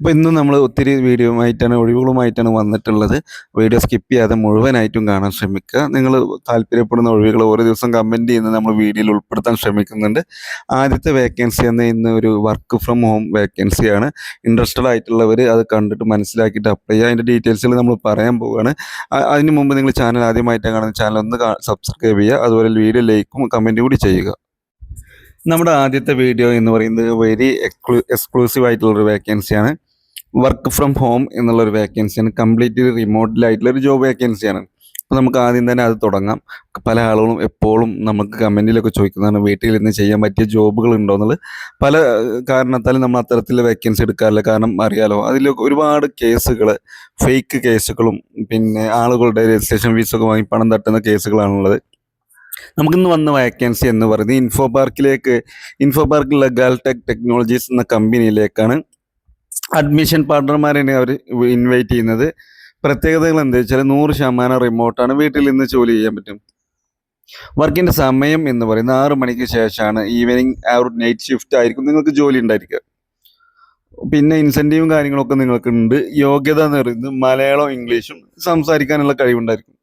അപ്പോൾ ഇന്ന് നമ്മൾ ഒത്തിരി ഒഴിവുകളുമായിട്ടാണ് വന്നിട്ടുള്ളത്. വീഡിയോ സ്കിപ്പ് ചെയ്യാതെ മുഴുവനായിട്ടും കാണാൻ ശ്രമിക്കുക. നിങ്ങൾ താല്പര്യപ്പെടുന്ന ഒഴിവുകൾ ഓരോ ദിവസം കമൻറ്റ് ചെയ്യുന്നത് നമ്മൾ വീഡിയോയിൽ ഉൾപ്പെടുത്താൻ ശ്രമിക്കുന്നുണ്ട്. ആദ്യത്തെ വേക്കൻസി ഇന്ന് ഒരു വർക്ക് ഫ്രം ഹോം വേക്കൻസിയാണ്. ഇൻട്രസ്റ്റഡ് ആയിട്ടുള്ളവർ അത് കണ്ടിട്ട് മനസ്സിലാക്കിയിട്ട് അപ്ലൈ ചെയ്യുക. അതിൻ്റെ ഡീറ്റെയിൽസുകൾ നമ്മൾ പറയാൻ പോവുകയാണ്. അതിന് മുമ്പ് നിങ്ങൾ ചാനൽ ആദ്യമായിട്ടാണ് കാണുന്ന ചാനൽ ഒന്ന് സബ്സ്ക്രൈബ് ചെയ്യുക. അതുപോലെ വീഡിയോ ലൈക്കും കമൻറ്റും കൂടി ചെയ്യുക. നമ്മുടെ ആദ്യത്തെ വീഡിയോ എന്ന് പറയുന്നത് വെരി എക്സ്ക്ലൂസീവ് ആയിട്ടുള്ളൊരു വേക്കൻസിയാണ്. വർക്ക് ഫ്രം ഹോം എന്നുള്ളൊരു വേക്കൻസിയാണ്. കംപ്ലീറ്റ്ലി റിമോട്ടിലായിട്ടുള്ളൊരു ജോബ് വേക്കൻസിയാണ്. അപ്പോൾ നമുക്ക് ആദ്യം തന്നെ അത് തുടങ്ങാം. പല ആളുകളും എപ്പോഴും നമുക്ക് കമൻറ്റിലൊക്കെ ചോദിക്കുന്നതാണ് വീട്ടിലിരുന്ന് ചെയ്യാൻ പറ്റിയ ജോബുകൾ ഉണ്ടോ എന്നുള്ളത്. പല കാരണത്താലും നമ്മൾ അത്തരത്തിലുള്ള വേക്കൻസി എടുക്കാറില്ല. കാരണം അറിയാലോ, അതിൽ ഒരുപാട് കേസുകൾ, ഫേക്ക് കേസുകളും പിന്നെ ആളുകളുടെ രജിസ്ട്രേഷൻ ഫീസൊക്കെ വാങ്ങി പണം തട്ടുന്ന കേസുകളാണുള്ളത്. നമുക്കിന്ന് വന്ന വേക്കൻസി എന്ന് പറയുന്നത് ഇൻഫോപാർക്കിലുള്ള ഗാൽടെക് ടെക്നോളജീസ് എന്ന കമ്പനിയിലേക്കാണ്. അഡ്മിഷൻ പാർട്ണർമാരെയാണ് അവർ ഇൻവൈറ്റ് ചെയ്യുന്നത്. പ്രത്യേകതകൾ എന്താ വെച്ചാൽ 100% റിമോട്ടാണ്. വീട്ടിൽ നിന്ന് ജോലി ചെയ്യാൻ പറ്റും. വർക്കിൻ്റെ സമയം എന്ന് പറയുന്നത് 6 മണിക്ക് ശേഷമാണ്. ഈവനിങ് നൈറ്റ് ഷിഫ്റ്റ് ആയിരിക്കും നിങ്ങൾക്ക് ജോലി ഉണ്ടായിരിക്കുക. പിന്നെ ഇൻസെൻറ്റീവും കാര്യങ്ങളൊക്കെ നിങ്ങൾക്കുണ്ട്. യോഗ്യത എന്ന് പറയുന്നത് മലയാളം ഇംഗ്ലീഷും സംസാരിക്കാനുള്ള കഴിവുണ്ടായിരിക്കും.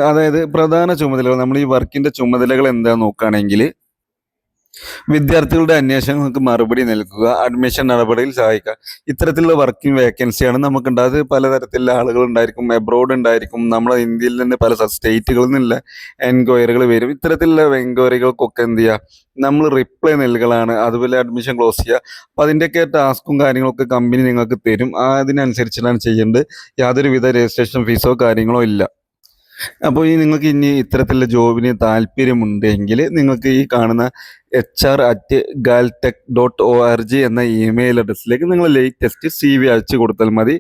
അതായത് പ്രധാന ചുമതലകൾ, നമ്മൾ ഈ വർക്കിൻ്റെ ചുമതലകൾ എന്താണെന്ന് നോക്കുകയാണെങ്കിൽ, വിദ്യാർത്ഥികളുടെ അന്വേഷണങ്ങൾക്ക് മറുപടി നൽകുക, അഡ്മിഷൻ നടപടിയിൽ സഹായിക്കുക. ഇത്തരത്തിലുള്ള വർക്കിംഗ് വേക്കൻസിയാണ് നമുക്കുണ്ടായത്. പലതരത്തിലുള്ള ആളുകൾ ഉണ്ടായിരിക്കും, എബ്രോഡ് ഉണ്ടായിരിക്കും, നമ്മുടെ ഇന്ത്യയിൽ നിന്ന് പല സ്റ്റേറ്റുകളിൽ നിന്നുള്ള എൻക്വയറികൾ വരും. ഇത്തരത്തിലുള്ള എൻക്വയറികൾക്കൊക്കെ എന്ത് ചെയ്യുക, നമ്മൾ റിപ്ലൈ നൽകലാണ്. അതുപോലെ അഡ്മിഷൻ ക്ലോസ് ചെയ്യുക. അപ്പോൾ അതിൻ്റെയൊക്കെ ടാസ്കും കാര്യങ്ങളൊക്കെ കമ്പനി നിങ്ങൾക്ക് തരും. അതിനനുസരിച്ചിട്ടാണ് ചെയ്യേണ്ടത്. യാതൊരുവിധ രജിസ്ട്രേഷൻ ഫീസോ കാര്യങ്ങളോ ഇല്ല. അപ്പോൾ നിങ്ങൾക്ക് ഇനി ഇത്തരത്തിലുള്ള ജോബിന് താല്പര്യമുണ്ടെങ്കിൽ നിങ്ങൾക്ക് ഈ കാണുന്ന hr@galtech.org എന്ന ഇമെയിൽ അഡ്രസ്സിലേക്ക് നിങ്ങൾ ലേറ്റസ്റ്റ് CV അയച്ചു കൊടുത്താൽ മതി.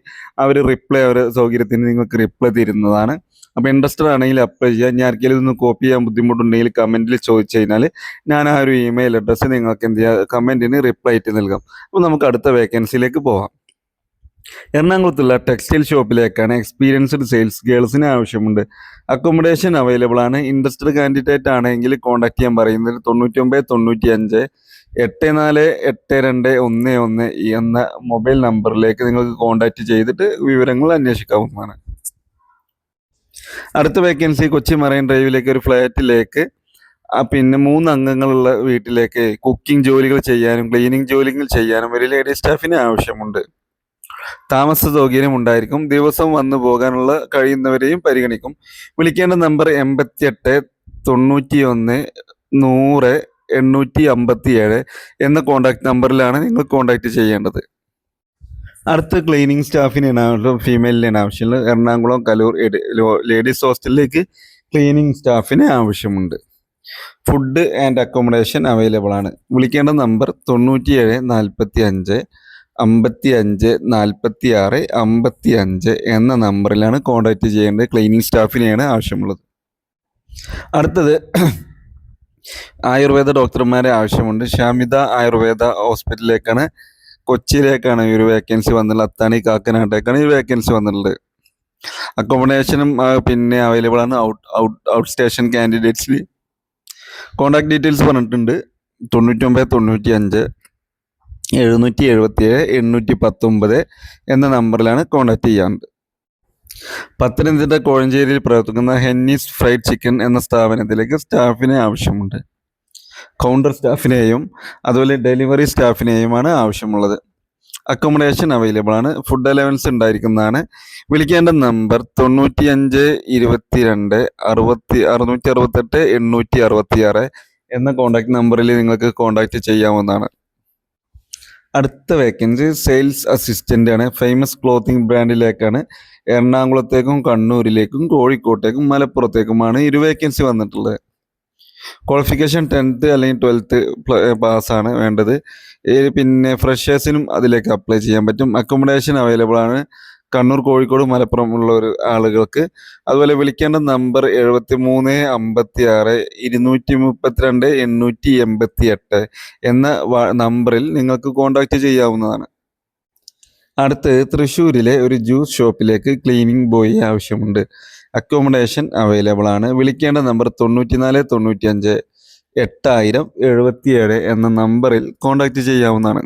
അവർ അവരുടെ സൗകര്യത്തിന് നിങ്ങൾക്ക് റിപ്ലൈ തരുന്നതാണ്. അപ്പോൾ ഇൻട്രസ്റ്റഡ് ആണെങ്കിൽ അപ്ലൈ ചെയ്യുക. ഞാൻ ആർക്കെങ്കിലും ഇതൊന്ന് കോപ്പി ചെയ്യാൻ ബുദ്ധിമുട്ടുണ്ടെങ്കിൽ കമൻറ്റിൽ ചോദിച്ചു കഴിഞ്ഞാൽ ഞാൻ ആ ഒരു ഇമെയിൽ അഡ്രസ്സ് നിങ്ങൾക്ക് എന്ത് ചെയ്യുക, കമൻറ്റിന് റിപ്ലൈ ആയിട്ട് നൽകാം. അപ്പോൾ നമുക്ക് അടുത്ത വേക്കൻസിയിലേക്ക് പോകാം. എറണാകുളത്തുള്ള ടെക്സ്റ്റൈൽ ഷോപ്പിലേക്കാണ്. എക്സ്പീരിയൻസ്ഡ് സെയിൽസ് ഗേൾസിന് ആവശ്യമുണ്ട്. അക്കോമഡേഷൻ അവൈലബിൾ ആണ്. ഇൻട്രസ്റ്റഡ് കാൻഡിഡേറ്റ് ആണെങ്കിൽ കോൺടാക്ട് ചെയ്യാൻ പറയുന്നത് 99 95 84 82 11 എന്ന മൊബൈൽ നമ്പറിലേക്ക് നിങ്ങൾക്ക് കോൺടാക്ട് ചെയ്തിട്ട് വിവരങ്ങൾ അന്വേഷിക്കാവുന്നതാണ്. അടുത്ത വേക്കൻസി കൊച്ചി മറൈൻ ഡ്രൈവിലേക്ക് ഒരു ഫ്ലാറ്റിലേക്ക് പിന്നെ 3 അംഗങ്ങളുള്ള വീട്ടിലേക്ക് കുക്കിംഗ് ജോലികൾ ചെയ്യാനും ക്ലീനിങ് ജോലികൾ ചെയ്യാനും ഒരു ലേഡി സ്റ്റാഫിന് ആവശ്യമുണ്ട്. താമസ സൗകര്യം ഉണ്ടായിരിക്കും. ദിവസം വന്നു പോകാനുള്ള കഴിയുന്നവരെയും പരിഗണിക്കും. വിളിക്കേണ്ട നമ്പർ 88 91 100 857 എന്ന കോൺടാക്ട് നമ്പറിലാണ് നിങ്ങൾ കോൺടാക്ട് ചെയ്യേണ്ടത്. അടുത്ത ക്ലീനിങ് സ്റ്റാഫിനാണ്, ഫീമെയിലിനാണ് ആവശ്യമുള്ളത്. എറണാകുളം കലൂർ ലേഡീസ് ഹോസ്റ്റലിലേക്ക് ക്ലീനിങ് സ്റ്റാഫിന് ആവശ്യമുണ്ട്. ഫുഡ് ആൻഡ് അക്കോമഡേഷൻ അവൈലബിൾ ആണ്. വിളിക്കേണ്ട നമ്പർ 97 45 55 46 55 എന്ന നമ്പറിലാണ് കോൺടാക്റ്റ് ചെയ്യേണ്ടത്. ക്ലീനിങ് സ്റ്റാഫിനെയാണ് ആവശ്യമുള്ളത്. അടുത്തത് ആയുർവേദ ഡോക്ടർമാരെ ആവശ്യമുണ്ട്. ഷാമിദ ആയുർവേദ ഹോസ്പിറ്റലിലേക്കാണ്, കൊച്ചിയിലേക്കാണ് ഈ ഒരു വേക്കൻസി വന്നിട്ടുള്ളത്. അത്താണി കാക്കനാട്ടേക്കാണ് ഈ വേക്കൻസി വന്നിട്ടുള്ളത്. അക്കോമഡേഷനും പിന്നെ അവൈലബിൾ ആണ്. ഔട്ട് സ്റ്റേഷൻ കാൻഡിഡേറ്റ്സിൽ കോൺടാക്ട് ഡീറ്റെയിൽസ് പറഞ്ഞിട്ടുണ്ട്. 99 95 777 819 എന്ന നമ്പറിലാണ് കോൺടാക്ട് ചെയ്യാറുണ്ട്. പത്തനംതിട്ട കോഴഞ്ചേരിയിൽ പ്രവർത്തിക്കുന്ന ഹെന്നീസ് ഫ്രൈഡ് ചിക്കൻ എന്ന സ്ഥാപനത്തിലേക്ക് സ്റ്റാഫിനെ ആവശ്യമുണ്ട്. കൗണ്ടർ സ്റ്റാഫിനെയും അതുപോലെ ഡെലിവറി സ്റ്റാഫിനെയുമാണ് ആവശ്യമുള്ളത്. അക്കോമഡേഷൻ അവൈലബിൾ ആണ്. ഫുഡ് അലവൻസ് ഉണ്ടായിരിക്കുന്നതാണ്. വിളിക്കേണ്ട നമ്പർ 95 22 668 866 എന്ന കോൺടാക്ട് നമ്പറിൽ നിങ്ങൾക്ക് കോൺടാക്ട് ചെയ്യാവുന്നതാണ്. അടുത്ത വേക്കൻസി സെയിൽസ് അസിസ്റ്റൻ്റ് ആണ്. ഫേമസ് ക്ലോത്തിങ് ബ്രാൻഡിലേക്കാണ്. എറണാകുളത്തേക്കും കണ്ണൂരിലേക്കും കോഴിക്കോട്ടേക്കും മലപ്പുറത്തേക്കുമാണ് ഈ ഒരു വേക്കൻസി വന്നിട്ടുള്ളത്. ക്വാളിഫിക്കേഷൻ 10th അല്ലെങ്കിൽ 12th പാസ്സാണ് വേണ്ടത്. പിന്നെ ഫ്രഷേഴ്സിനും അതിലേക്ക് അപ്ലൈ ചെയ്യാൻ പറ്റും. അക്കോമഡേഷൻ അവൈലബിൾ ആണ് കണ്ണൂർ, കോഴിക്കോട്, മലപ്പുറം ഉള്ള ആളുകൾക്ക്. അതുപോലെ വിളിക്കേണ്ട നമ്പർ 73 56 232 888 എന്ന നമ്പറിൽ നിങ്ങൾക്ക് കോൺടാക്റ്റ് ചെയ്യാവുന്നതാണ്. അടുത്ത് തൃശ്ശൂരിലെ ഒരു ജ്യൂസ് ഷോപ്പിലേക്ക് ക്ലീനിങ് ബോയ് ആവശ്യമുണ്ട്. അക്കോമഡേഷൻ അവൈലബിൾ ആണ്. വിളിക്കേണ്ട നമ്പർ 94 95 8077 എന്ന നമ്പറിൽ കോൺടാക്റ്റ് ചെയ്യാവുന്നതാണ്.